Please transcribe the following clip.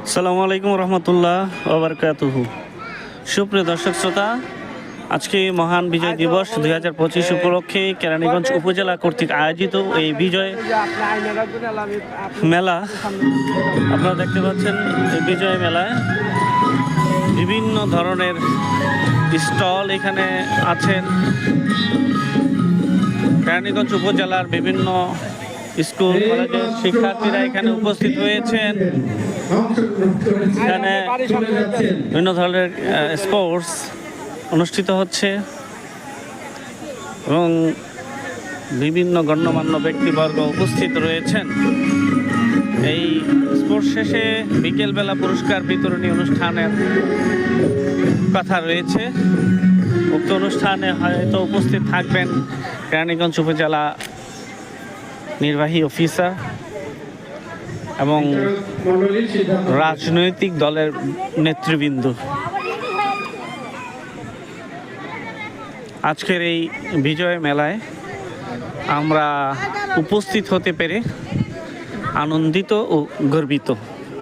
আসসালামু আলাইকুম রহমতুল্লাহ ওবরকাতুহু। সুপ্রিয় দর্শক শ্রোতা, আজকে মহান বিজয় দিবস 2025 উপলক্ষে কেরানীগঞ্জ উপজেলা কর্তৃক আয়োজিত এই বিজয় মেলা আপনারা দেখতে পাচ্ছেন। এই বিজয় মেলায় বিভিন্ন ধরনের স্টল এখানে আছেন। কেরানীগঞ্জ উপজেলার বিভিন্ন স্কুল কলেজের শিক্ষার্থীরা এখানে উপস্থিত হয়েছেন। এখানে বিভিন্ন ধরনের স্পোর্টস অনুষ্ঠিত হচ্ছে এবং বিভিন্ন গণ্যমান্য ব্যক্তিবর্গ উপস্থিত রয়েছেন। এই স্পোর্টস শেষে বিকেলবেলা পুরস্কার বিতরণী অনুষ্ঠানের কথা রয়েছে। উক্ত অনুষ্ঠানে হয়তো উপস্থিত থাকবেন কেরানীগঞ্জ উপজেলা নির্বাহী অফিসার এবং রাজনৈতিক দলের নেতৃবৃন্দ। আজকের এই বিজয় মেলায় আমরা উপস্থিত হতে পেরে আনন্দিত ও গর্বিত।